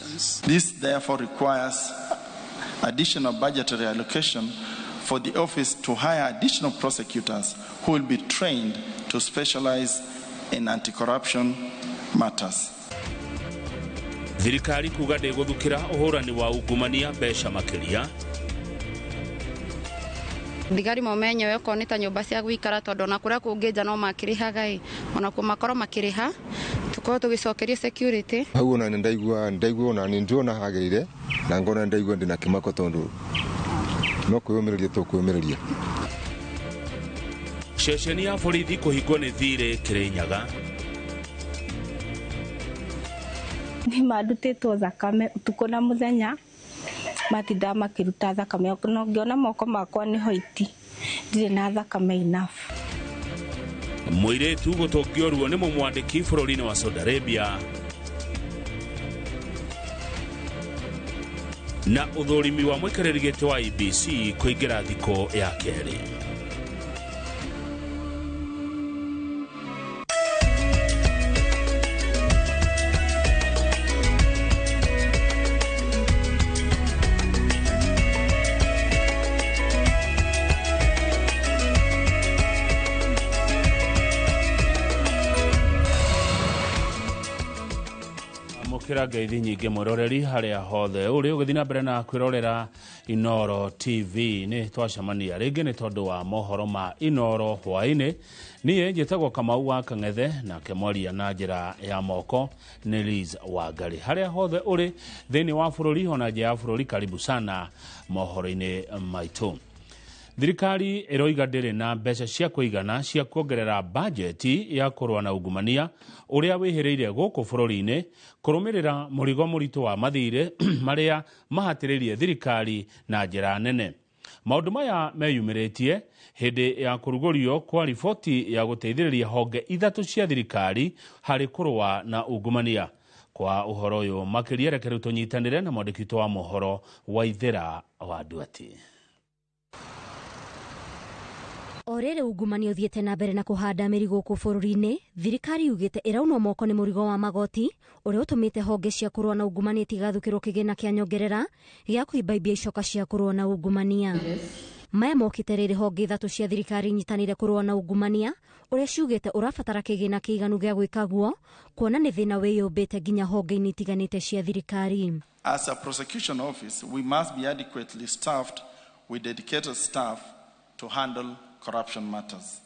institutions. This therefore requires additional budgetary allocation for the office to hire additional prosecutors who will be trained to specialize in anti-corruption matters. Thirikari kuga ndiguthukira uhurani wa ungumania mbeca makiria. Thigari momenye we konita nyumba cia gwikara tondu na kuria kungija no makirihaga ona ku makoro makiriha tuko tugicokeria security. Hau ona ndaigua ona ni ndona hagirire na ngona ndaigua ndina kimako tondu no kwiyumiria tukwiyumiria. Ceceni ya borithi kuhingwo ni thire Kirinyaga. Ni madutitwo thakame utuko na muthenya matinda makiruta thakame no ngiona moko makwa ni hoiti ndire na thakame enough. Muiretu gutongioruo ni mumwandiki bururi-ini wa Saudi Arabia na uthurimi wa mwikariri giti wa IEBC kuingira thiko ya keri. Kiraga ithi nyinge muroreri haria hothe uri ugithina mbere na kwirorera Inoro TV ni twacamania ringi ni tondu wa mohoro ma Inoro hwaini. Niĩ njĩtagwo Kamau wa Kang'ethe na kemwaria na njĩra ya moko ni Liz Wangari. Haria hothe uri thĩinĩ wa bũrũri ona nja ya bũrũri, karibu sana mohoro-inĩ maitũ. Thirikari iroiga ndĩrĩ na mbeca cia kũigana cia kuongerera bajeti ya kũrũa na ungumania ũrĩa wĩhĩrĩirie gũkũ bũrũri-inĩ kũrũmĩrĩra mũrigo mũritũ wa mathirĩ marĩa mahatĩrĩirie thirikari na njĩra nene. Maũndũ maya meyumĩrĩtie hĩndĩ ya kũrugũrio kwa riboti ya gũteithĩrĩria honge ithatũ cia thirikari harĩ kũrũa na ungumania. Kwa ũhoro ũyũ makĩria reke rĩu tũnyitanĩre na mwandĩki witũ wa mohoro Waithera wa Nduati. Orere ungumania uthiete na mbere na kuhanda mirigo ku bũrũri-inĩ, thirikari yugĩte ĩraunwo moko nĩ mũrigo wa magoti ũrĩa ũtũmĩte honge cia kũrũa na ungumania itigathũkĩrwo kĩgĩna kĩa nyongerera gĩa kũimbaimbia icoka cia kũrũa na ungumania. Maya mokĩte rĩrĩ honge ithatũ cia thirikari nyitanĩire kũrũa na ungumania ũrĩa ciugĩte ũrabatara kĩgĩna kĩiganu gĩa gwĩka guo, kuona nĩ thĩna wĩyũmbĩte nginya honge-inĩ itiganĩte cia thirikari. As a prosecution office, we must be adequately staffed with dedicated staff to handle corruption matters.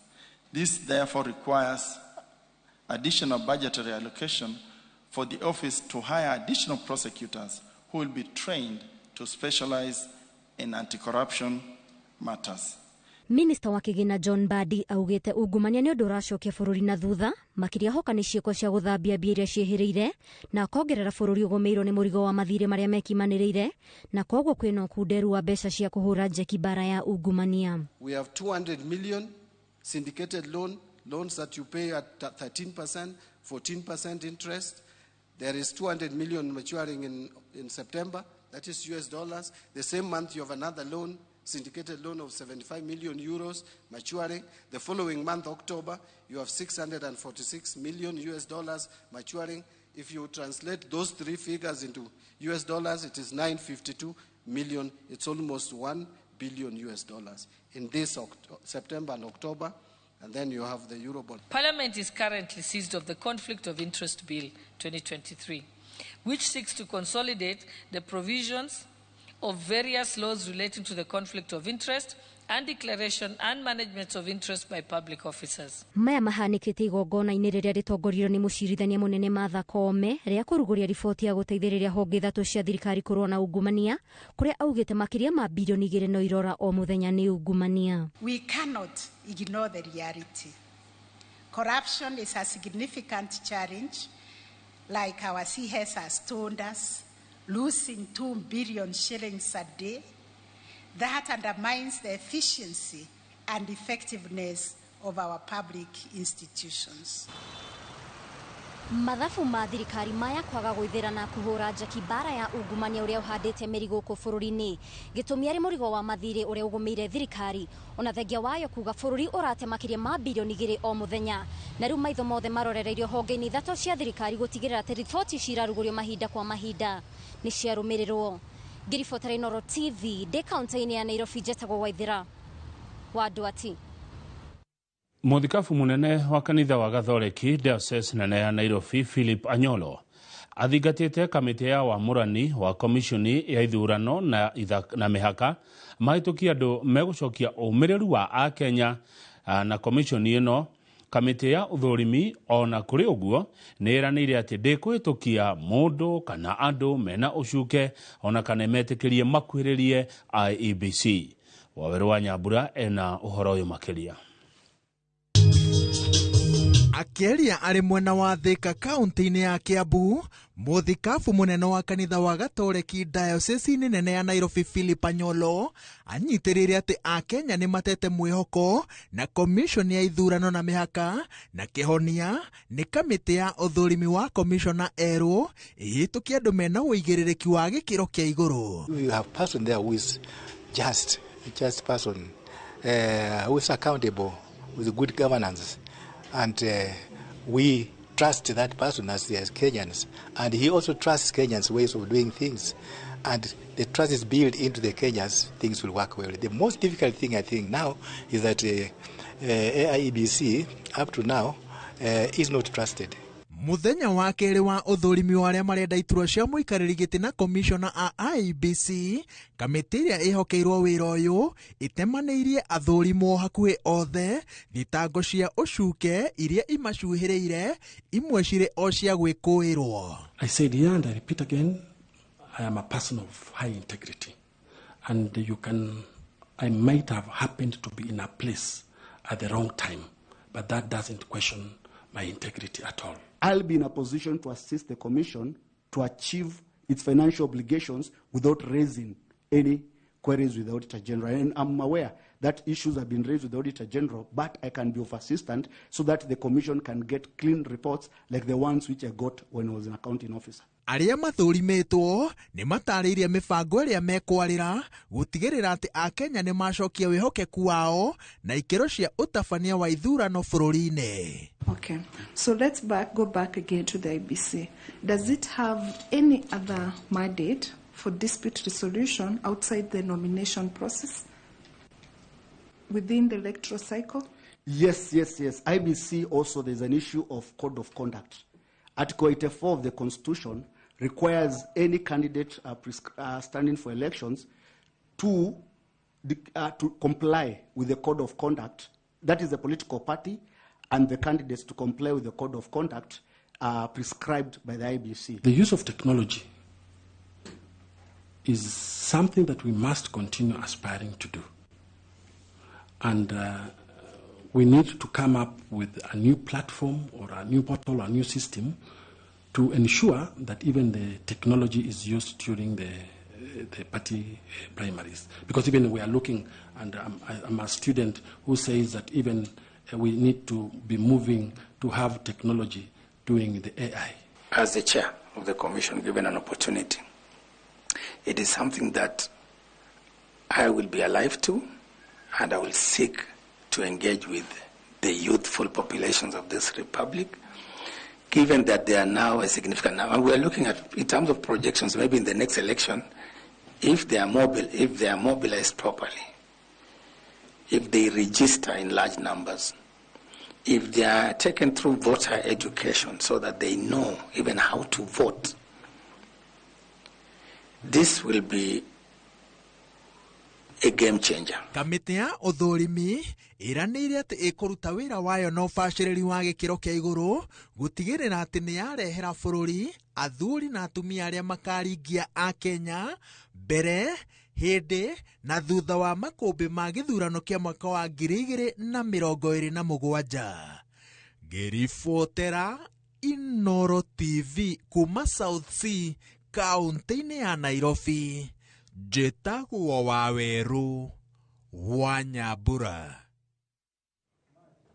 This therefore requires additional budgetary allocation for the office to hire additional prosecutors who will be trained to specialize in anti-corruption matters. Minister wa kĩgĩna John Mbadi augĩte ungumania nĩ ũndũ ũracokia bũrũri na thutha, makĩria hoka nĩ ciĩko cia gũthambia mbia iria ciĩhĩrĩire na akongerera bũrũri ũgũmĩirwo nĩ mũrigo wa mathirĩ marĩa mekimanĩrĩire na koguo kwĩna ũkunderu wa mbeca cia kũhũra njeki bara ya ungumania. We have 200 million syndicated loans that you pay at 13%, 14% interest. There is 200 million maturing in September, that is US dollars. The same month you have another loan, syndicated loan of 75 million euros maturing. The following month, October, you have 646 million US dollars maturing. If you translate those three figures into US dollars, it is 952 million. It's almost 1 billion US dollars in this September and October. And then you have the Eurobond. Parliament is currently seized of the Conflict of Interest Bill 2023, which seeks to consolidate the provisions of various laws relating to the conflict of interest and declaration and management of interest by public officers. Maya mahanĩkĩte igongona-inĩ rĩrĩa rĩtongorio nĩ mũcirithania mũnene Martha Koome rĩa kũrugũria riboti ya gũteithĩrĩria honge ithatũ cia thirikari kũrũa na ungumania, kũrĩa augĩte makĩria ma bilioni 2 no irora o mũthenya nĩ ungumania. We cannot ignore the reality. Corruption is a significant challenge, like our CS has told us, losing 2 billion shillings a day. That undermines the efficiency and effectiveness of our public institutions. Mathabu ma thirikari maya kwaga gwithirana kuhura njaki bara ya ungumania uria uhandite mirigo ku bururi-ini gitumi ari murigo wa mathiri uria ugumeire thirikari ona thengia wayo kuga bururi urate makiria ma bilioni 2 o muthenya na riu maitho mothe marorereirio honge-ini ithatũ cia thirikari gutigirira ati riboti cirarugurio mahinda kwa mahinda ni ciarumirirwo. Ngiribotera Inooro TV de kaunti-ini ya Nairobi, Njĩtagwo Waithĩra wa Ndwati. Muthikabu munene wa kanitha wa Gathoreki Diocese nene ya Nairobi Philip Anyolo athingatite kamiti ya wamurani wa komishoni ya ithurano na mihaka mahitukia andu megucokia umiriru wa Akenya na komishoni ino. Kamiti ya uthurimi ona kuri uguo niranire ati ndikuhitukia mundu kana andu mena ucuke ona kana metikirie makwiririe IEBC. Waweru wa Nyambura ena uhoro uyu makiria. Akĩaria arĩ mwena wa Thika kaunti-inĩ ya Kiambu, muthikabu munene wa kanitha wa Gatoreki Diocese nene ya Nairobi Philip Anyolo anyitĩrĩire atĩ Akenya nĩ matete mwĩhoko na komishoni ya ithurano na mĩhaka na kĩhonia nĩ kamĩtĩ ya ũthũrimi wa komishona erũ ĩhĩtũkia andũ mena ũigĩrĩrĩki wa gĩkĩro kĩa igũrũ. You have person there who is just person who is accountable with good governance. And we trust that person as Kenyans. And he also trusts Kenyans' ways of doing things. And the trust is built into the Kenyans, things will work well. The most difficult thing, I think, now is that IEBC, up to now, is not trusted. Muthenya wa kerĩ wa uthurimi wa arĩa marenda iturwa cia mũikarĩri gĩtĩ na komishona a IEBC, kamĩtĩ ĩrĩa ĩhokeirwo wĩra ũyũ ĩtemanĩirie athurimwo hakuhĩ othe thitango cia ũcuke iria imacuhĩrĩire, imwe cirĩ o cia gwĩkũĩrwo. I said here and I repeat again, I am a person of high integrity, and I might have happened to be in a place at the wrong time, but that doesn't question my integrity at all. I'll be in a position to assist the Commission to achieve its financial obligations without raising any queries with the Auditor General. And I'm aware that issues have been raised with the Auditor General, but I can be of assistance so that the Commission can get clean reports like the ones which I got when I was an accounting officer. Arĩa mathũrimĩtwo nĩ matarĩirie mĩbango ĩrĩa mekwarĩra gũtigĩrĩra atĩ Akenya nĩ macokia wĩhokeku wao na ikĩro cia ũtabania wa ithurano bũrũri-inĩ. Okay, so let's go back again to the IEBC. Does it have any other mandate for dispute resolution outside the nomination process within the electoral cycle? Yes. IEBC also, there's an issue of code of conduct. Article 84 of the Constitution requires any candidate standing for elections to comply with the code of conduct. That is the political party and the candidates to comply with the code of conduct prescribed by the IEBC. The use of technology is something that we must continue aspiring to do. And we need to come up with a new platform or a new portal or a new system to ensure that even the technology is used during the party primaries. Because even we are looking, and I'm a student who says that even we need to be moving to have technology doing the AI. As the chair of the commission, given an opportunity, it is something that I will be alive to, and I will seek to engage with the youthful populations of this republic, given that they are now a significant number. And we are looking at, in terms of projections, maybe in the next election, if they are mobilized properly, if they register in large numbers, if they are taken through voter education so that they know even how to vote, this will be a game changer. Kamĩtĩ ya ũthũrimi ĩranĩire atĩ ĩkũruta wĩra wayo na ũbacĩrĩri wa gĩkĩro kĩa igũrũ gũtigĩrĩra atĩ nĩ yarehera bũrũri athuri na atumia arĩa makaringia Akenya mbere, hĩndĩ na thutha wa makũmbĩ ma gĩthurano kĩa mwaka wa 2027. Ngĩribotera Inooro TV kuma South Sea, kaunti-inĩ ya Nairobi. Njĩtagwo Waweru wa Nyambura.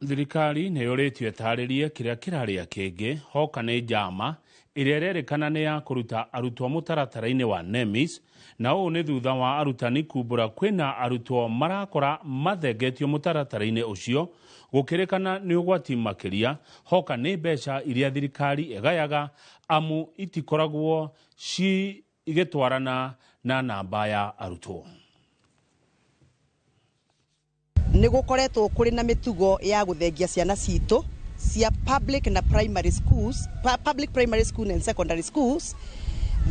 thirikari nĩ yũrĩtio ĩtarĩrie kĩrĩa kĩrarĩa kĩngĩ hoka nĩ njama ĩrĩa ĩrerĩkana nĩ ya kũruta arutwo mũtaratara-inĩ wa NEMIS, na ũũ nĩ thutha wa arutani kumbũra kwĩna arutwo marakora mathengetio mũtaratara-inĩ ũcio, gũkĩrĩkana nĩ ũgwati makĩria hoka nĩ mbeca iria thirikari ĩgayaga amu itikoragwo igĩtwarana na namba ya arutwo. Nĩ gũkoretwo kũrĩ na mĩtugo ya gũthengia ciana citũ cia public na primary schools, public primary school and secondary schools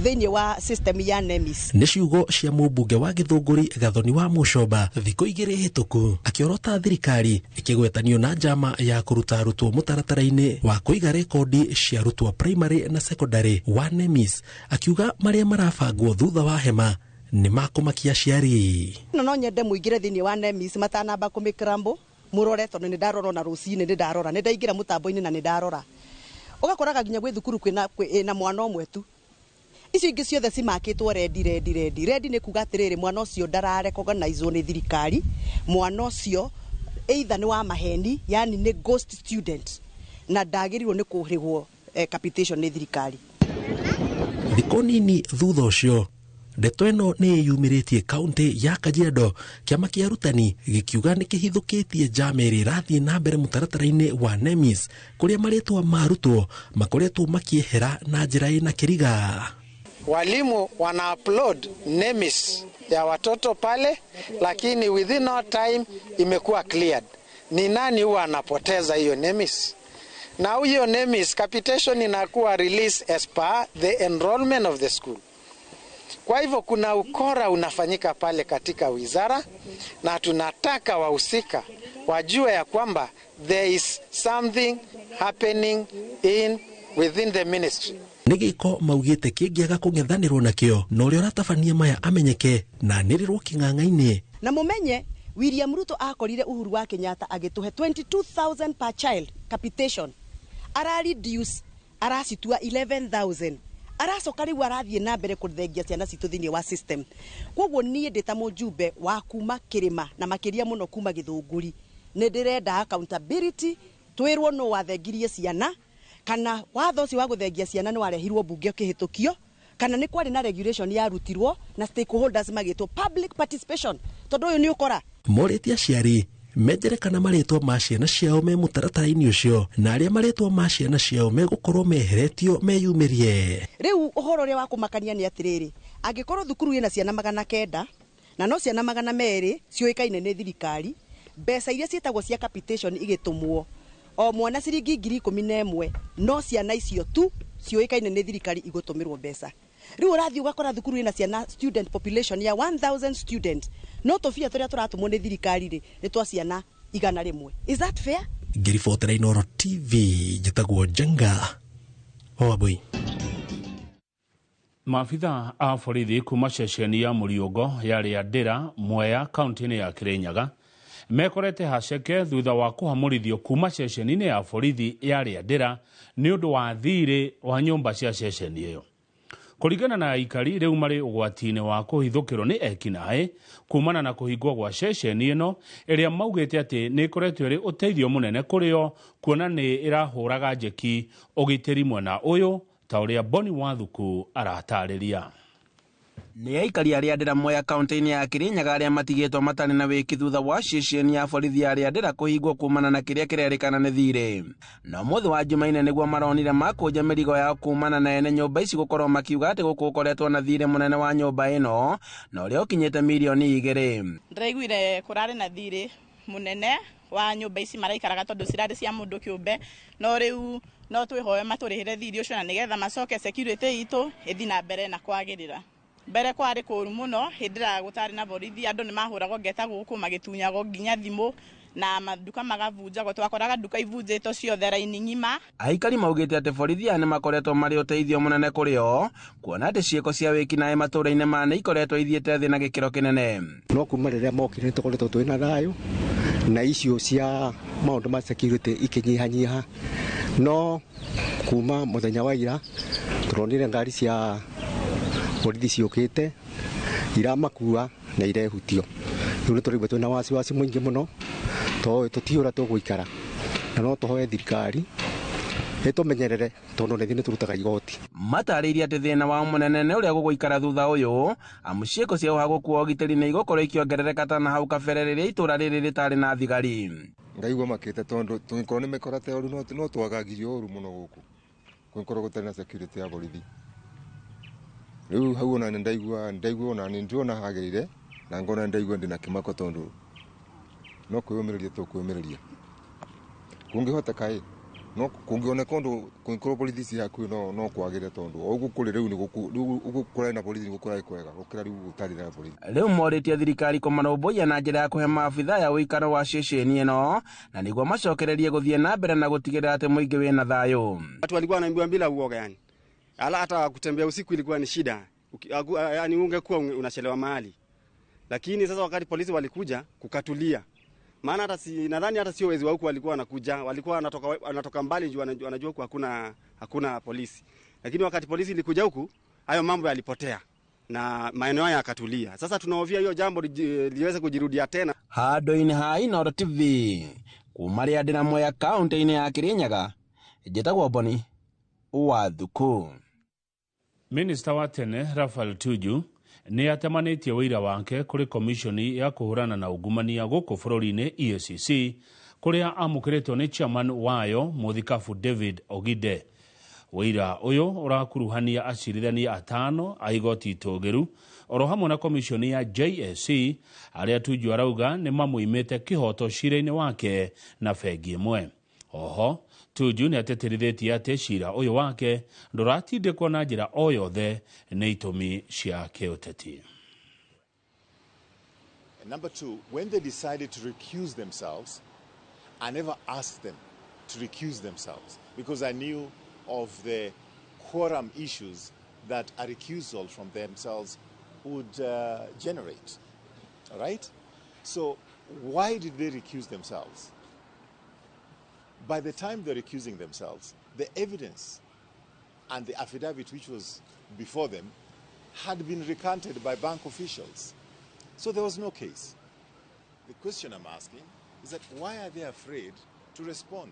thĩinĩ wa system ya NEMIS. Nĩ ciugo cia mũmbunge wa Gĩthũngũri Gathoni wa Mũcoba thikũ igĩrĩ hĩtũku akĩorota thirikari ĩkĩgwetanio na njama ya kũruta arutwo mũtaratara-inĩ wa kũiga rekondi cia arutwo primary na secondary wa NEMIS, akiuga marĩa marabangwo thutha wa hema nĩ makũmakia aciari. No nyende mũingĩre thĩinĩ wa NEMIS matanamba kũmĩkrambo mũrore tondũ nĩ ndarora na rũcinĩ nĩ ndarora nĩ ndaingĩra mũtambo-inĩ na nĩ ndarora. Ũgakoraga nginya gwĩ thukuru kwĩna mwana ũmwe tu. Icio ingĩ ciothe cimakĩtwo redi. Redi nĩ kuga atĩrĩrĩ mwana ũcio ndararekoganizwo nĩ thirikari, mwana ũcio either nĩ wa maheni, yani nĩ ghost student, na ndagĩrĩirwo nĩ kũrĩhwo capitation nĩ thirikari. Thikũ nini thutha ũcio ndeto ĩno nĩ yumĩrĩtie kaunti ya Kajiado, kĩama kĩa arutani gĩkiuga nĩ kĩhithũkĩtie njama ĩrĩa ĩrathiĩ na mbere mũtaratara-inĩ wa NEMIS, kũrĩa marĩtwa ma arutwo makoretwo makĩehera na njĩra ĩna kĩriga. Walimu wana upload NEMIS ya watoto pale, lakini within no time imekuwa cleared. Ni nani huwa anapoteza hiyo NEMIS? Na hiyo NEMIS capitation inakuwa release as per the enrollment of the school. Kwa hivyo kuna ukora unafanyika pale katika wizara, na tunataka wahusika wajue ya kwamba there is something happening within the ministry. Nĩ gĩko maugĩte kĩngĩaga kũng'ethanĩrwo nakĩo, na ũrĩa ũratabania maya amenyeke na anĩrĩrwo kĩng'ang'a-inĩ. Na mũmenye William Ruto akorire Uhuru wa Kenyatta agĩtũhe 22,000 per child capitation, reduce aracitua 11,000. Aracoka rĩu arathiĩ na mbere kũthengia ciana citũ thĩinĩ wa system. Koguo niĩ ndĩ ta mũjumbe wa kuma Kĩrĩma na makĩria mũno kuma Gĩthũngũri, nĩ ndĩrenda accountability, twĩrwo no wathengirie ciana, kana watho ũcio wa gũthengia ciana nĩ warehirwo bunge ũkĩhĩtũkio, kana nĩ kwarĩ na regulation yarutirwo na stakeholders magĩtwo public participation. Tondũ ũyũ nĩ ũkora morĩtie aciari menjerekana marĩtwa ma ciana ciao me mũtaratara-inĩ ũcio, na arĩa marĩtwa ma ciana ciao megũkorwo meheretio meyumĩrie. Rĩu ũhoro ũrĩa wa kũmakania nĩ atĩrĩrĩ, angĩkorwo thukuru ĩna ciana 900 na no ciana 200 ciũĩkaine nĩ thirikari, mbeca iria ciĩtagwo cia capitation igĩtũmwo o mwana ciringi 11,000, no ciana icio tu ciũĩkaine nĩ thirikari igũtũmĩrwo mbeca. Rĩu ũrathiĩ ũgakora thukuru ĩna ciana student population ya 1,000 student, no tũbia tũrĩa tũratũmwo nĩ thirikari rĩ nĩ twa ciana 100. Is that fair? Ngĩribotera Inooro TV, njĩtagwo Jenga Wambui. Maabitha a borithi kuma ceceni ya Mũriũngo ya Rĩandĩra, Mwea, kaunti-inĩ ya Kĩrĩnyaga mekorete haceke thutha wa kũhamũrithio kuma ceceni-inĩ ya borithi ya Rĩandĩra nĩ ũndũ wa thirĩ wa nyũmba cia ceceni ĩyo. Kũringana na aikari rĩu marĩ ũgwati-inĩ wa kũhithũkĩrwo nĩ ekinaĩ kumana na kũhingwo gwa ceceni ĩno ĩrĩa maugĩte atĩ nĩ ĩkoretwo ĩrĩ ũteithio mũnene kũrĩo, kuona nĩ ĩrahũraga njeki ũgitĩri mwena ũyũ, ta ũrĩa Boni Wathuku aratarĩria. Nĩ aikari a Rĩandĩra, Mwea, kaunti-inĩ ya Kĩrĩnyaga arĩa matigĩtwo matarĩ na wĩki thutha wa ceceni ya borithi ya Rĩandĩra kũhingwo kumana na kĩrĩa kĩrerĩkana nĩ thirĩ. Na ũmũthĩ wa Jumaine nĩguo maronire makũnja mĩrigo yao kumana na ene nyũmba ici gũkorwo makiuga atĩ gũkũ gũkoretwo na thirĩ mũnene wa nyũmba ĩno na ũrĩa ũkinyĩte mirioni 2. Ndĩraiguire kũrarĩ na thirĩ mũnene wa nyũmba ici maraikaraga tondũ cirarĩ cia mũndũ kĩũmbe, no rĩu no twĩhoe matũrĩhĩre thirĩ ũcio na nĩgetha macoke security itũ ĩthi na mbere na kwagĩrĩra. Mbere kwarĩ kũru mũno, hĩndĩ ĩrĩa gũtarĩ na borithi, andũ nĩ mahũragwo ngeta gũkũ magĩtunyagwo nginya thimũ na maduka magavunjagwo, twakoraga duka ivunjĩtwo ciothe raini ng'ima. Aikari maugĩte atĩ borithi aya nĩ makoretwo marĩ ũteithio mũnene kũrĩ o, kuona atĩ ciĩko cia wĩkinaĩ matũũra-inĩ ma nĩ ikoretwo ithiĩte thĩ na gĩkĩro kĩnene. No kuma rĩrĩa mokire nĩ tũkoretwo twĩna thayũ na icio cia maũndũ ma security ikinyihanyiha, no kuma mũthenya wa ira tũronire ngari cia borithi ciũkĩte iramakua na irehutio. Rĩu nĩ tũraigua twĩna wasiwasi mũingĩ mũno, tũtiũra tũgũikara na no tũhoe thirikari ĩtũmenyerere tondũ nĩ thĩ tũrutaga igoti. Matarĩirie atĩ thĩna wa mũnene nĩ ũrĩa gũgũikara thutha ũyũ, amu ciĩko cia ũhagũku wa ũgitĩri nĩ igũkorwo ikĩongerereka ta na hau kabere rĩrĩa itũra rĩrĩ rĩtarĩ na thigari. Ngaigua makĩte tondũ tũngĩkorwo nĩ mĩkorate ũru no twagagirio ũru mũno gũkũ kũngĩkorwo gũtarĩ na security ya borithi. Rĩu hau ona ndaigua ona nĩ ndĩrona hagĩrĩire na ngona ndaigua ndĩna kĩmako tondũ no kwĩyũmĩrĩria tũkwĩyũmĩrĩria. Kũngĩhoteka no kũngĩoneka ũndũ kũngĩkorwo borithi ci hakuhĩ no kwagĩre tondũ ũguo kũrĩ rĩu nĩ gũkũra na borithi nĩ gũkũra kwega gũkĩra rĩu gũtarĩ na borithi. Rĩu morĩtie thirikari kũmarũmbũiya na njĩra ya kũhe maabitha ya ũikaro wa ceceni ĩno na nĩguo macokererie gũthiĩ na mbere na gũtigĩrĩra atĩ mũingĩ wĩna thayũ. Watu walikuwa wanaambiwa bila uoga yani. Hata kutembea usiku ilikuwa ni shida. Yani ungekuwa unachelewa mahali. Lakini sasa wakati polisi walikuja kukatulia. Maana nadhani hata sio wezi wa huku walikuwa wanakuja, walikuwa wanatoka mbali juu wanajua huku hakuna polisi. Lakini wakati polisi ilikuja huku, hayo mambo yalipotea na maeneo haya yakatulia. Sasa tunaovia hiyo jambo liweze kujirudia tena. Handũ-inĩ ha Inooro TV, kuma rĩa ndĩna Mwea kaunti-inĩ ya Kirinyaga, njĩtagwo Boni Wathuku. Minista wa tene Raphael Tuju nĩ atemanĩtie wĩira wake kũrĩ komishoni ya kũhũrana na ungumania gũkũ bũrũri-inĩ EACC kũrĩa amũkĩrĩtwo nĩ chairman wayo Mũthikabu David Ogide. Wĩira ũyũ ũrakuruhania acirithania atano a igoti itũgĩru oro hamwe na komishoni ya JSC arĩa Tuju arauga nĩ mamũimĩte kĩhoto cira-inĩ wake na bengi ĩmwe. Oho Tuju nĩ atetĩrithĩtie atĩ cira ũyũ wake ndũratindĩkwo na njĩra o yothe nĩ itũmi cia kĩũteti. Number two, when they decided to recuse themselves, I never asked them to recuse themselves because I knew of the quorum issues that a recusal from themselves would generate. All right? So why did they recuse themselves? By the time they're accusing themselves, the evidence and the affidavit which was before them had been recanted by bank officials. So there was no case. The question I'm asking is that why are they afraid to respond?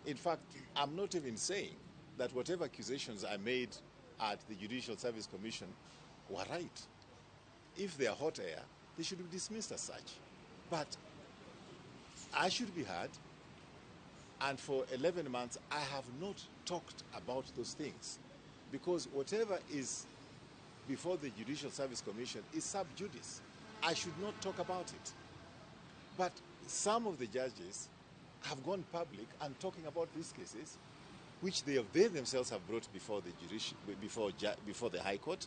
In fact, I'm not even saying that whatever accusations I made at the Judicial Service Commission were right. If they are hot air, they should be dismissed as such. But I should be heard. And for 11 months, I have not talked about those things because whatever is before the Judicial Service Commission is sub judice. I should not talk about it. But some of the judges have gone public and talking about these cases, which they themselves have brought before the before the High Court,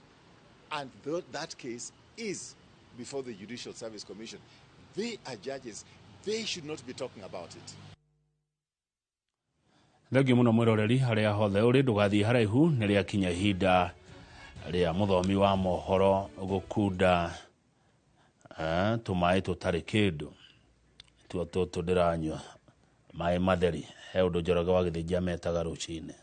and that case is before the Judicial Service Commission. They are judges. They should not be talking about it. Thengio mũno mwĩroreri harĩa hothe ũrĩ ndũgathiĩ haraihu nĩ rĩakinya ihinda rĩa mũthomi wa mohoro gũkunda tũmaĩ tũtarĩ kĩndũ tuo tũtũ ndĩranyua maĩ matheri he ũndũ Njoroge wa Gĩthĩnjia metaga rũcinĩ.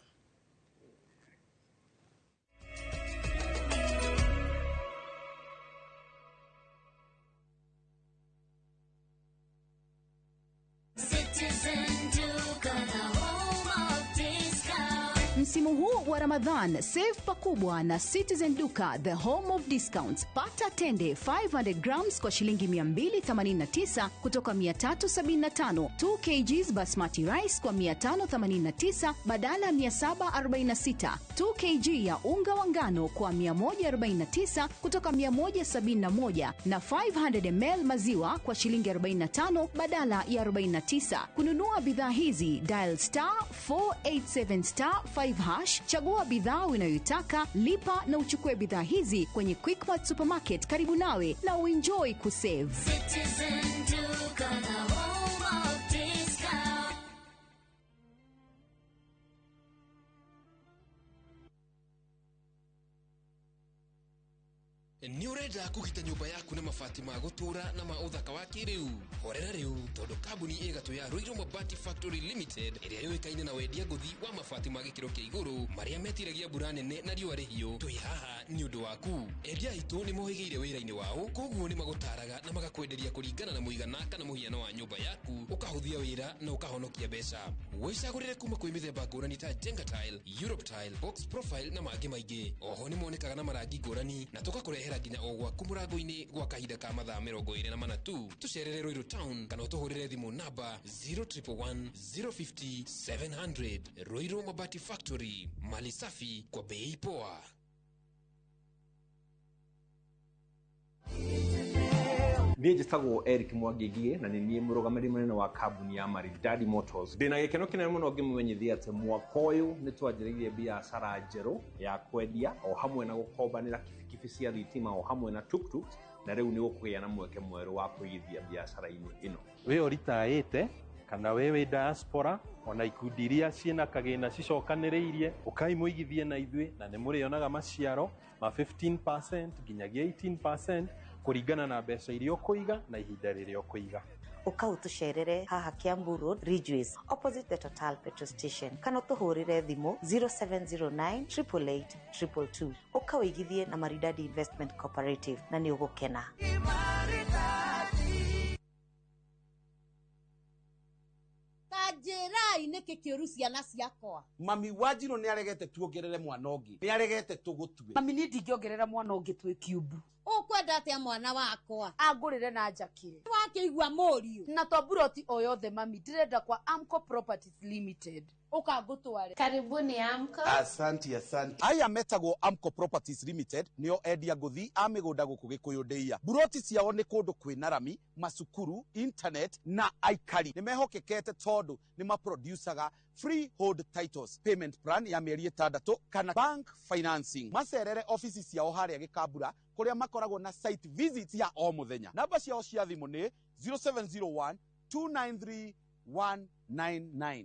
Msimu huu wa Ramadhan, save pakubwa na Citizen Duka, the home of discounts. Pata tende 500 grams kwa shilingi 289 kutoka 375, 2 kgs basmati rice kwa 589 badala 746, 2 kg ya unga wa ngano kwa 149 kutoka 171 na 500 ml maziwa kwa shilingi 45 badala ya 49. Kununua bidhaa hizi, dial *487*5 hash, chagua bidhaa unayoitaka, lipa na uchukue bidhaa hizi kwenye Quickmart Supermarket karibu nawe na uenjoy kusave. Citizen Duka, the home of discount. Ni urenda kugita nyumba yaku na mabati ma gutura na ma uthaka wa kiriu. Horera riu tondu kambuni igatu ya Ruiru Mabati Factory Limited iria yoikaine na wendia nguthi wa mabati ma gikiro kia iguru maria metiragia mbura nene na riua rihio. Twi haha ni undu waku. Endia itu ni mohigeire wira-ini wao, koguo ni magutaraga na magakwenderia kuringana na muigana kana muhiano wa nyumba yaku, ukahuthia wira na ukahonokia mbeca. Wicagurire kuma kwi mithemba ngurani ta Jenga Tile, Europe Tile, Box Profile na mangi maingi. Oho ni monekaga na marangi ngurani na tugakurehera nginya o gwaku murango-ini gwa kahinda ka mathaa 24 tu. Tucerere Ruiru Town kana utuhurire thimu namba 0111 050 700. Ruiru Mabati Factory, mali safi kwa bei poa. Niĩ njĩtagwo Eric Mwangigie na nĩ niĩ mũrũgamĩrĩri mũnene wa kambuni ya Maridadi Motors. Ndĩna gĩkeno kĩnene mũno ngĩmũmenyithia atĩ mwaka ũyũ nĩ twanjĩrĩirie biacara njerũ ya kwendia o hamwe na gũkombanĩra kibikibi cia thitima o hamwe na tuktuk, na rĩu nĩ gũkũgĩa na mweke mwerũ wa kũigithia biacara-inĩ ĩno. Wĩ ũritaĩte kana wĩ diaspora ona ikundi iria ciĩna kagĩna cicokanĩrĩirie ũkaimũigithie na ithuĩ na nĩ mũrĩonaga maciaro ma 15% nginyagia 18% kuringana na mbeca iria ũkũiga na ihinda rĩrĩa ũkũiga. Ukautucerere haha Kiambu Road, Ridgeways, opposite the Total Petrol Station. Kana utuhurire thimu 0709 888 222. Ukawigithie na Maridadi Investment Cooperative na ni ugukena. Tajirai niki kiuru ciana ciakwa. Mami Wanjiru ni aregete tuongerere mwana ungi. Ni aregete tugutue. Mami ni ndingiongerera mwana ungi twi kiubu. Ukwenda atia mwana wakwa agurire na njakire wakĩigua mũriũ na toburoti o yothe mami ndirenda kwa Amco Properties Limited ukangutware. Karibuni Amco. Asante. Aya metagwo Amco Properties Limited nio endia nguthi a migunda guku Gikuyu Ndeia. Buroti ciao ni kundu kwina rami, masukuru, internet na aikari. Ni mehokekete tondu ni maproducaga freehold titles, payment plan ya mieri 6 kana bank financing. Macerere ofisi ciao haria Gikambura kuria makoragwo na site visits ya o muthenya. Namba ciao cia thimu ni 0701 293 199.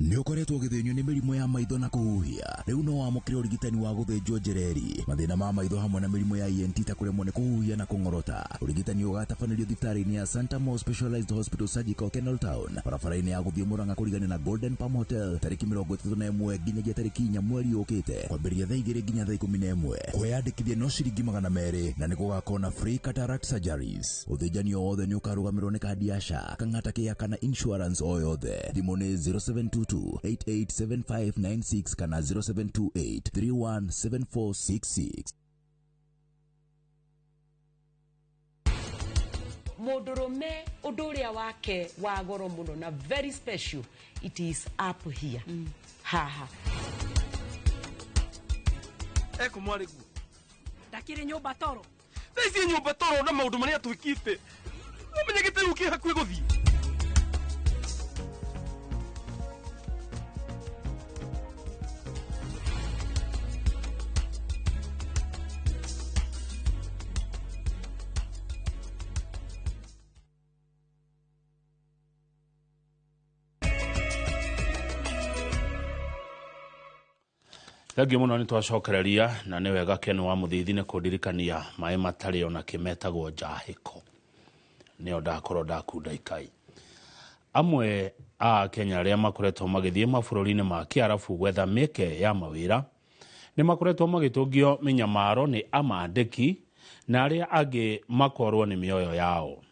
Nĩ ũkoretwo ũgĩthĩnio nĩ mĩrimũ ya maitho na kũhuhia. Rĩu no wamũkĩre ũrigitani wa gũthĩnjwo njereri. Mathĩna ma maitho hamwe na mĩrimũ ya ENT ta kũremwo nĩ kũhuhia na kũng'orota. Ũrigitani ũgatabanĩrio thibitarĩ-inĩ ya Santa Mo Specialized Hospital Surgical Canal Town, barabara-inĩ ya gũthiĩ Mũrang'a kũrigania na Golden Palm Hotel, tarĩki 31 nginyagia tarĩki 4 mweri ũkĩte, kwambĩrĩria thaa 2 nginya thaa 11. Kwĩyandĩkithia no ciringi 200 na nĩ gũgakorwo na free cataract surgeries. Ũthĩnjani o wothe nĩ ũkarũgamĩrĩrwo nĩ kandi ya SHA, kang'ata kĩa kana insurance o yothe. Thimũ nĩ 0722 887596 kana 0728 317466. Mũndũrũme ũndũ ũrĩa wake wa goro mũno na very special, it is up here. Haha Kumwarigu ndakĩrĩ nyũmba toro. Thaici nyũmba toro na maũndũ marĩa twĩkĩte. Ũmenyagĩte rĩu kĩ hakuhĩ gũthiĩ. Thengio muno ni twacokereria na nĩ wega Ken wa Mũthithi nĩ kũndirikania maĩ matarĩ ona kĩmetagwo njahĩko. Nĩo ndakorwo ndakunda ikai. Amwe a Kenya arĩa makoretwo magĩthiĩ mabũrũri-inĩ ma Kĩarabu gwetha mĩeke ya mawĩra nĩ makoretwo magĩtũngio mĩnyamaro nĩ amandĩki na arĩa angĩ makorwo nĩ mĩoyo yao.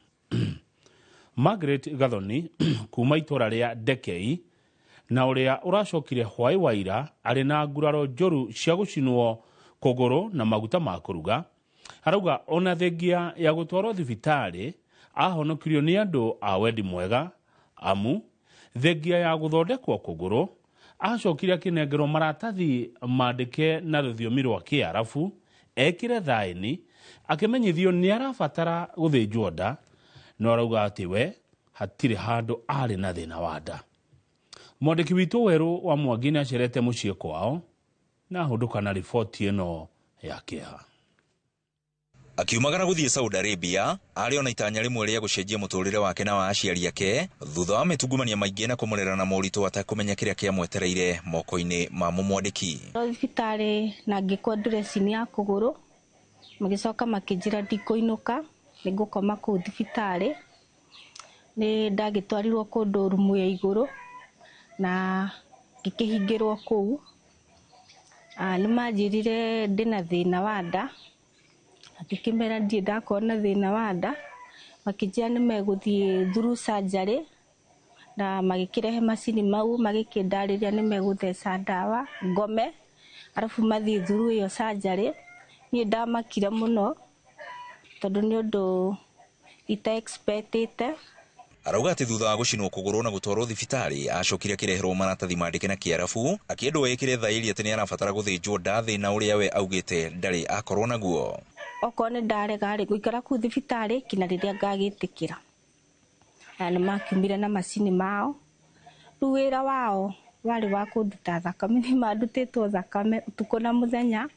Margaret Gathoni kuma itũra rĩa Ndekei na ũrĩa ũracokire hwaĩ waira arĩ na nguraro njũru cia gũcinwo kũgũrũ na maguta ma kũruga, arauga ona thengia ya gũtwarwo thibitarĩ ahonokirio nĩ andũ a wendi mwega, amu thengia ya gũthondekwo kũgũrũ acokire akĩnengerwo maratathi mandĩke na rũthiomi rwa Kĩarabu, ekĩre thaĩni akĩmenyithio nĩ arabatara gũthĩnjwo nda, no arauga atĩ we hatirĩ handũ arĩ na thĩna wa nda. Mwandĩki witũ Werũ wa Mwangi nĩ acerete mũciĩ kwao na ahũndũka na riboti ĩno ya kĩeha. Akiumagara guthie Saudi Arabia ari ona itanya rimwe ria gucenjia muturire wake na wa aciari ake thutha wa mitungumania maingi na kumurera na moritu atakumenya kiria kiamwetereire moko-ini ma mumwandiki. Thibitari na ngikwa dressing ya kuguru magicoka makinjira ndikuinuka ningukoma ku thibitari ni ndagitwarirwo kundu rumu ya iguru na ngikihingirwo kuu. Ni manjirire ndina thina wa nda akikimera ndie ndakona thina wa nda makijia ni meguthie through surgery na magikirehe macini mau magikindariria ni megutheca ndawa ngome arafu mathie through iyo surgery ni ndamakire muno tondu ni undu ita expected. Arauga ati thutha wa gucinwo kuguru na gutwarwo thibitari acokire akireherwo maratathi mandike na kiarabu akiendwo ekire thairi ati ni arabatara guthinjwo nda thina uria we augite ndari akorwo naguo. Okone ndarega ri guikara ku thibitari kina riria ngagitikira na makiumire na macini mao ruwira wao wari wa kunduta thakame ni mandutitwo thakame utuko na muthenya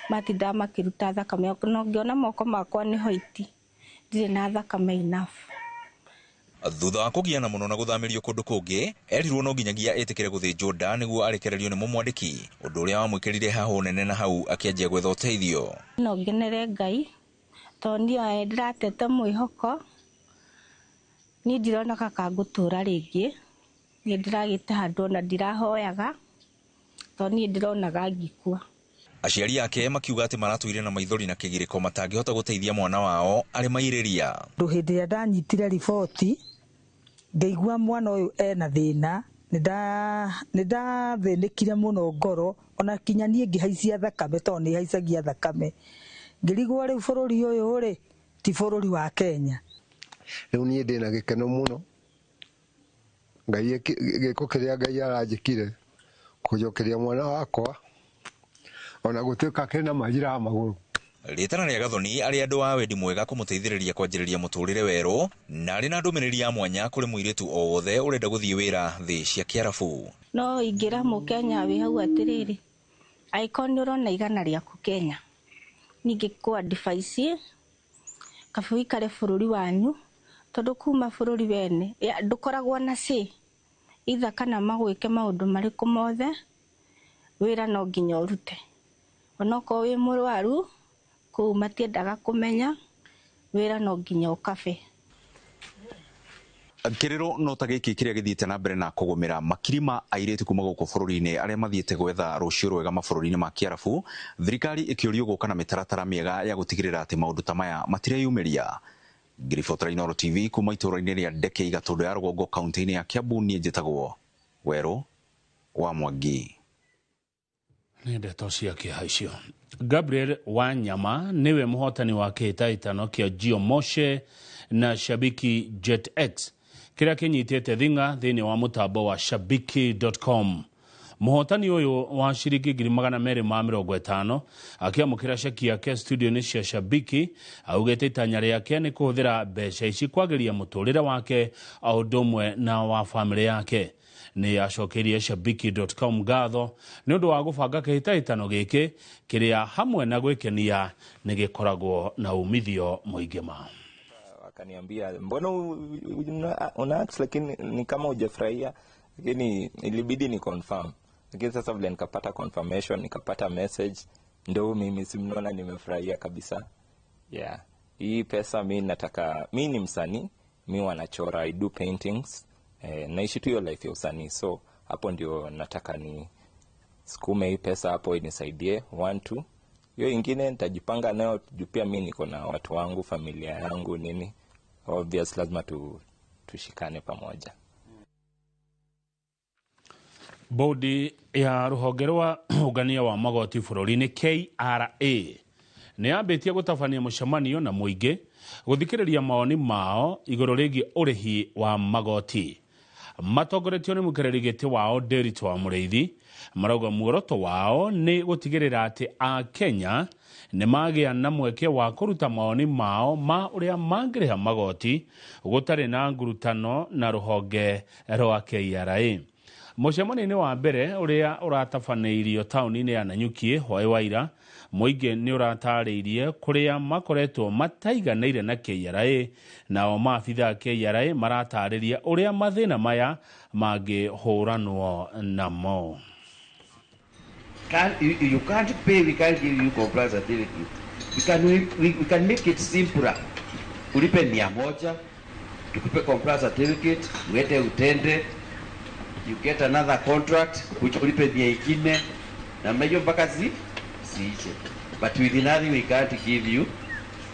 matinda makiruta thakame no ngiona moko makwa ni hoiti ndire na thakame enough. Thutha wa kugiana muno na guthamirio kundu kungi erirwo no nginyagia etikire guthinjwo nda niguo arekererio ni mumwandiki undu uria wamwikirire hahu nene na hau akianjia gwetha uteithio. No ngenere Ngai tondia ndiratete mwihoko ni ndirona kaka ngutura ringi ni ndiragite handu na ndirahoyaga toni ndironaga ngikua. Aciari ake makiuga ati maratuire na maithori na kigiriko matangihota guteithia mwana wao ari mairiria. Nduhindira ndanyitire riboti ngeigua mwana uyu ena thina ndathinikire muno ngoro ona kinya nie ngihaicia thakame to ni haicagia thakame ngirigwo riu bururi uyu ri ti bururi wa Kenya. Riu nie ndina gikeno muno Ngai giko kiria Ngai aranjikire kujokeria mwana wakwa ona gutuika kena majira maguru. Ritana ria Gathoni ari andu a wendi mwega kumuteithiriria kwanjiriria muturire weru na ari na ndumiriri ya mwanya kuri muiritu o wothe urenda guthie wira thi cia kiarabu. No ingira mu Kenya wi hau atiriri aikoni urona igana riaku Kenya ningi ku advice kafu ikare bururi wanyu tondu kuma bururi wene ndukoragwo na ci itha kana magwike maundu mariku mothe wira no nginya urute onoko wi murwaru ku matiendaga kumenya wira no nginya ukabe. Kiriro no ta giki kiria githiite na mbere na kugumira makirima airitu kuma guku bururi-ini aria mathiete gwetha rucio rwega mabũrũri-inĩ ma kiarabu thirikari ikiorio guka na mitaratara miega ya gutigirira ati maundu ta maya matireyumiria. Ngiribotora Inooro TV kuma itũra-inĩ ria Ndeke Gatũndũ ya rũgongo kaunti-inĩ ya Kiambu niĩ njĩtagwo Werũ wa Mwangi. Nĩ ndeto cia kĩhaicio. Gabriel Wanyama niwe muhotani wa kĩhĩtahĩtano kĩa Gio Moshe na Shabiki JetX kiria kinyitĩte thinga thĩinĩ wa mũtambo wa shabiki.com. Muhotani uyu wa shiringi 250 akiamukira ceki yake studio-inĩ cia Shabiki augĩte itanya rĩake nĩ kũhũthĩra mbeca ici kwagĩria mũtũrĩre wake o ũndũ ũmwe na wa bamĩrĩ yake. Ni acokerie shabiki.com ngatho nĩ ũndũ wa gũbanga kĩhĩtahĩtano gĩkĩ kĩrĩa hamwe na gwĩkenia nĩ gĩkoragwo na umithio mũingĩ ma. Wakaniambia mbona una act lakini ni kama hujafurahia, lakini ilibidi ni confirm. Lakini sasa vile nikapata confirmation, nikapata message, ndio mimi simnaona nimefurahia kabisa. Yeah. Hii pesa mimi nataka, mimi ni msanii, mimi wanachora, I do paintings. Naishi tu hiyo life ya usanii, so hapo ndio nataka ni sikume hii pesa hapo inisaidie 1 2. Hiyo ingine nitajipanga nayo juu pia mimi niko na watu wangu, familia yangu nini. Obvious lazima tushikane pamoja. Bodi ya rũhonge rwa ũngania wa magoti bũrũri-inĩ KRA nĩ yambĩtie gũtabania mũcemanio na mũingĩ gũthikĩrĩria maoni mao igũrũ rĩgiĩ ũrĩhi wa magoti. Matongoretio nĩ mũikarĩri gĩtĩ wao Nderitu wa Mũrĩithi marauga muoroto wao nĩ gũtigĩrĩra atĩ Akenya nĩ magĩa na mweke wa kũruta maoni mao ma ũrĩa mangĩrĩha magoti gũtarĩ na ngurutano na rũhonge rwa KRA. Mũcemanio-inĩ wa mbere ũrĩa ũratabanĩirio taũni-inĩ ya Nanyuki hwaĩ wa ira, mũingĩ nĩ ũratarĩirie kũrĩa makoretwo mataiganĩire na KRA, nao maabitha KRA maratarĩria ũrĩa mathĩna maya mangĩhũranwo namo. You can't pay, we can't give you compliance certificate. We can make it simpler. Ulipe 100, tukupe compliance certificate, uende utende, you get another contract, which ulipe 100, na mejo mpaka siiche. But with nothing, we can't give you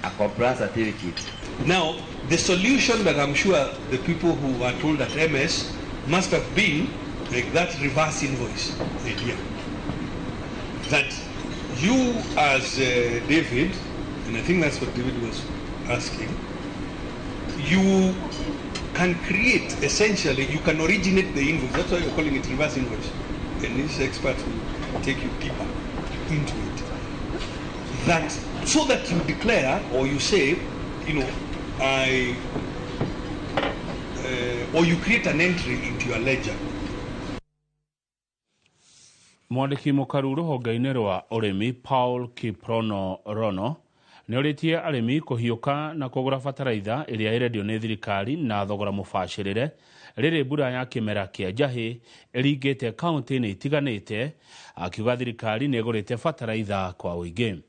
a compliance certificate. Now, the solution that I'm sure the people who are told at MS must have been like that reverse invoice idea. That you as David, and I think that's what David was asking, you can create, essentially, you can originate the invoice. That's why you're calling it reverse invoice. And these experts will take you deeper into it. That, so that you declare or you say, you know, or you create an entry into your ledger. Mwandiki mũkaru rũhonge-inĩ rwa ũrĩmi Paul Kiprono Rono nĩ ũrĩtie arĩmi kũhiũka na kũgũra bataraitha ĩrĩa ĩrendio nĩ thirikari na thogora mũbacĩrĩre rĩrĩ mbura ya kĩmera kĩa njahĩ ĩringĩte kaunti-inĩ itiganĩte, akiuga thirikari nĩ ĩgũrĩte bataraitha kwa ũingĩ.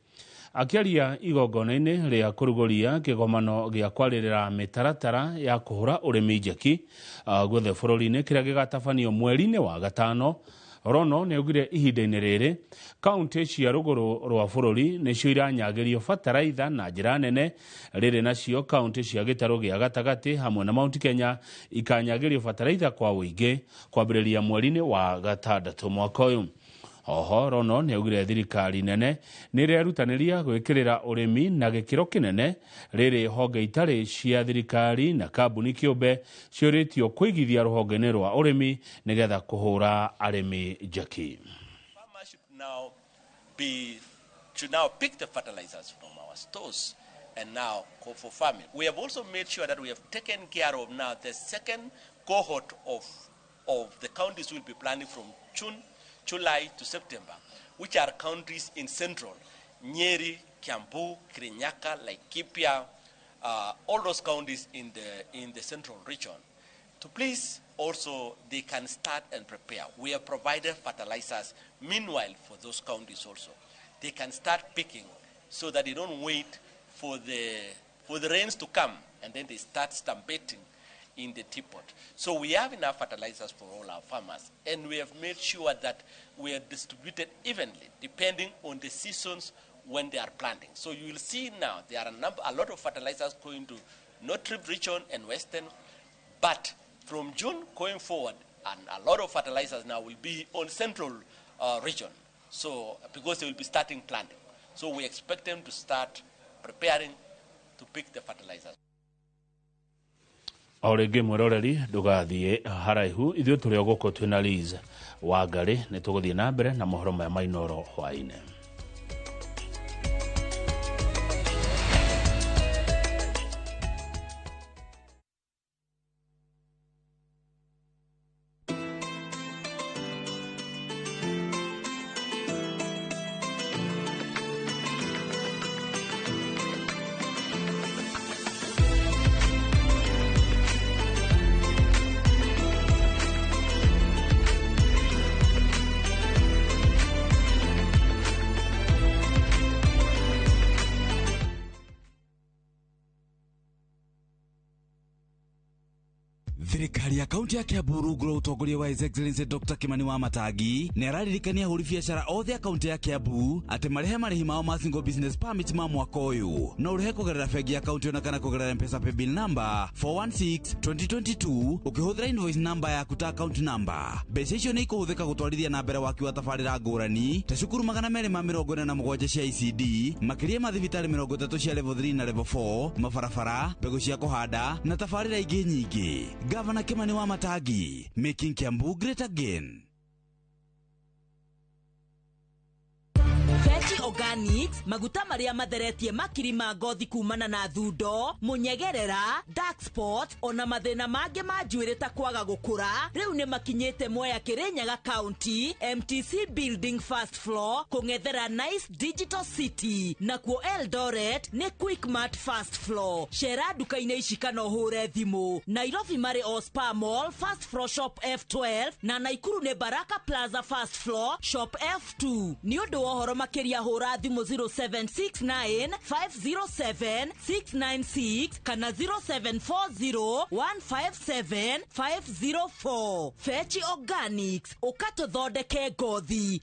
Akiaria igongona-inĩ rĩa kũrugũria kĩgomano gĩa kwarĩrĩra mĩtaratara ya kũhũra ũrĩmi njeki guothe bũrũri-inĩ kĩrĩa gĩgatabanio mweri-inĩ wa gatano, Rono nĩ augire ihinda-inĩ rĩrĩ kaunti cia rũgũrũ rwa bũrũri nĩcio iranyagĩrio bataraitha na njĩra nene, rĩrĩ nacio kaunti cia gĩtarũ gĩa gatagatĩ hamwe na Mount Kenya ikanyagĩrio bataraitha kwa ũingĩ kwambĩrĩria mweri-inĩ wa gatandatũ mwaka ũyũ. Oho Rono nĩ augire thirikari nene nĩ ĩrerutanĩria gwĩkĩrĩra ũrĩmi na gĩkĩro kĩnene, rĩrĩ honge itarĩ cia thirikari na kambuni kĩũmbe ciũrĩtio kũigithia rũhonge-inĩ rwa ũrĩmi nĩgetha kũhũra arĩmi njeki. Farmers should now pick the fertilizers from our stores and now go for farming. We have also made sure that we have taken care of now the second cohort of the counties will be planning from July to September, which are counties in central, Nyeri, Kiambu, Kirinyaga, Laikipia, all those counties in the central region. To please also, they can start and prepare. We have provided fertilizers meanwhile for those counties also. They can start picking so that they don't wait for the rains to come and then they start stampeding in the teapot. So we have enough fertilizers for all our farmers, and we have made sure that we are distributed evenly depending on the seasons when they are planting. So you will see now there are a lot of fertilizers going to North Rift region and Western, but from June going forward, and a lot of fertilizers now will be on central region. So because they will be starting planting, so we expect them to start preparing to pick the fertilizers. Orege mwiroreri ndugathiĩ haraihu, ithuĩ tũrĩ o gũkũ twĩna Liz Wangari nĩ tũgũthiĩ na mbere na mohoro maya ma Inooro hwaĩ-inĩ. Thirikari ya kaunti ya Kiambu rungu rwa utongoria wa His Excellency Dr. Kimani Wamatangi nĩ araririkania ahũri biacara othe a kaunti ya Kiambu atĩ marĩhi mao ma single business permit ma mwaka ũyũ no ũrĩhe kũgerera bengi ya kaunti ona kana kũgerera M-Pesa paybill number 416-2022 ũkĩhũthĩra invoice number yaku ta account number. Mbeca icio nĩ ikũhũthĩka gũtwarithia na mbere waki wa tabarĩra ngũrani ta cukuru 247 cia ECD, makĩria ma thibitarĩ 30 cia level 3 na level 4, mabarabara, mbegũ cia kũhanda na tabarĩra ingĩ nyingĩ. Governor Kimani Wamatangi, making Kiambu great again. Veggie Organics, maguta maria matheretie makiri ma ngothi kumana na thundo, munyegerera, dark spot, ona mathina mange ma njuĩrĩ ta kwaga gũkũra. Rĩu nĩ makinyĩte Mwea Kirinyaga County, MTC Building First Floor, kũng'ethera Nice Digital City. Nakuo Eldoret nĩ Quickmart First Floor. Cera duka-inĩ ici kana ũhũre thimũ. Nairobi marĩ Ospa Mall, First Floor Shop F12, na Naikuru nĩ Baraka Plaza First Floor, Shop F2. Nĩ ũndũ wa ũhoro makĩria hũra thimũ 0769 507 696 kana 0740 157 504. Veggie Organics, ũkatũthondeke ngothi.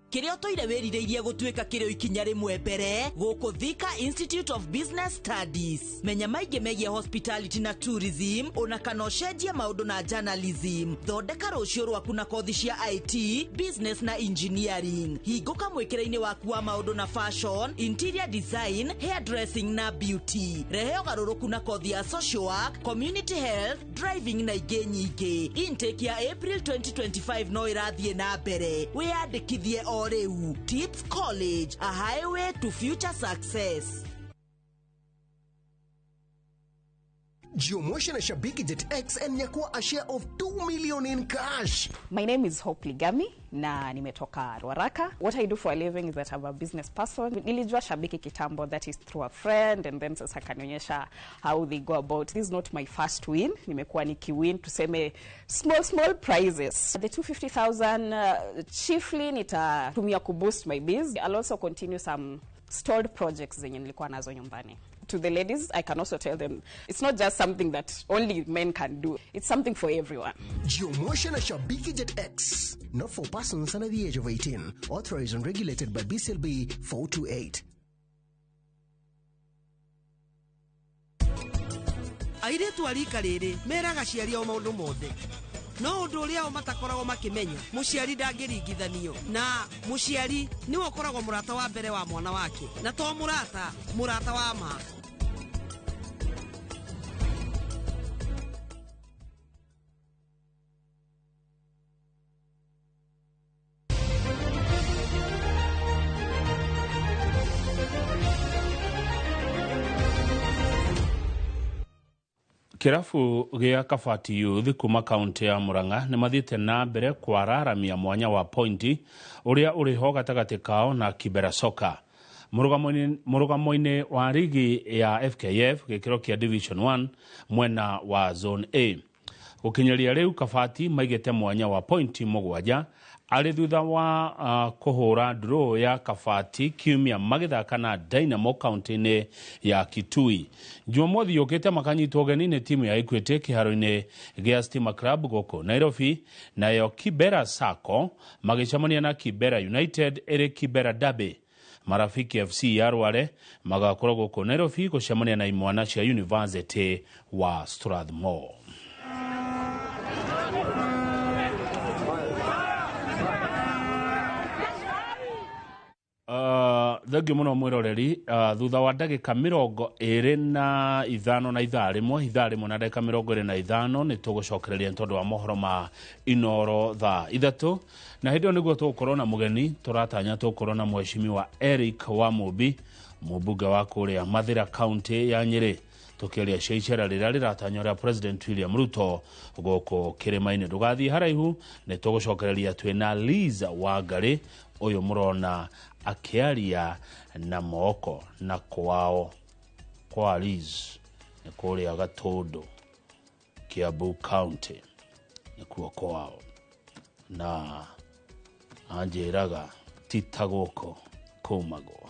Kirio toire wĩrirĩirie gũtuĩka kĩrĩo ikinya rĩmwe mbere gũkũ Thika Institute of Business Studies. Menya maingĩ megie hospitality na tourism, ona kana ũcenjie maũndũ na journalism. Thondeka rũciũ rwaku na kothi cia IT, business na engineering. Hingũka mwĩkĩra-inĩ waku wa maũndũ na fashion, interior design, hairdressing na beauty. Rehe ũgarũrũku na kothi ya social work, community health, driving na ingĩ nyingĩ. Intake ya April 2025 no ĩrathiĩ na mbere. Wĩyandĩkithie o rĩu. Tips College, a highway to future success. Jumuisha na Shabiki Jet X and nyakua a share of 2 million in cash. My name is Hope Ligami na nimetoka Ruaraka. What I do for a living is that I'm a business person. Nilijua Shabiki kitambo, that is through a friend, and then sasa kanionyesha how they go about. This is not my first win. Nimekuwa nikiwin tuseme small prizes. The 250,000 chiefly nitatumia kuboost my biz. I'll also continue some stored projects zenye nilikuwa nazo nyumbani. To the ladies, I can also tell them it's not just something that only men can do. It's something for everyone. Jumuisha na Shabiki Jet X, not for persons under the age of 18, authorized and regulated by BCLB 428. Airetu arika rĩrĩ meraga ciari o maũndũ mothe, no ũndũ ũrĩa o matakoragwo makĩmenya mũciari ndangĩringithanio, na mũciari nĩwe ũkoragwo mũrata wa mbere wa mwana wake, na to mũrata wa ma. Kirafu gĩa Kabati Youth kuma kaunti ya Murang'a nĩ mathiĩte na mbere kwararamia mwanya wa pointi ũrĩa ũrĩ ho gatagatĩ kao na Kibera Soka. Mũrũgamo-inĩ wa rigi ya FKF gĩkĩro kĩa Division 1 mwena wa Zone A. Gũkinyĩria rĩu Kabati maigĩte mwanya wa pointi mũgwanja arĩ thutha wa kũhũra draw ya Kabati kiumia magĩthaka na Dynamo kaunti-inĩ ya Kitui. Jumamothi yũkĩte makanyitwo ũgeni nĩ timu ya Equity kĩharo-inĩ gĩa Stima Club gũkũ Nairobi, nayo Kibera Sacco magĩcemania na Kibera United ĩrĩ Kibera Derby. Marafiki FC ya Rware magakorwo gũkũ Nairobi gũcemania na imwana cia University wa Strathmore. Thengio mũno mwĩroreri, thutha wa ndagĩka 25 na ithaa rĩmwe na ndagĩka 25 nĩ tũgũcokereria tondũ wa mohoro ma Inoro thaa 3, na hĩndĩ ĩyo nĩguo tũgũkorwo na mũgeni. Tũratanya tũgũkorwo na mheshimiwa Eric Wamubi, mũmbunge wa kũrĩa Mathĩra County ya Nyĩrĩ, tũkĩaria cia icera rĩrĩa rĩratanya rĩa President William Ruto gũkũ kĩrĩma-inĩ. Ndũgathiĩ haraihu, nĩ tũgũcokereria twĩna Liza Wangari, ũyũ mũrona akĩaria na moko na kwao kwa Liz nĩ kũrĩa Gatũndũ, Kiambu County nĩkuo kwao, na anjĩraga ti ta gũkũ kũmagwo.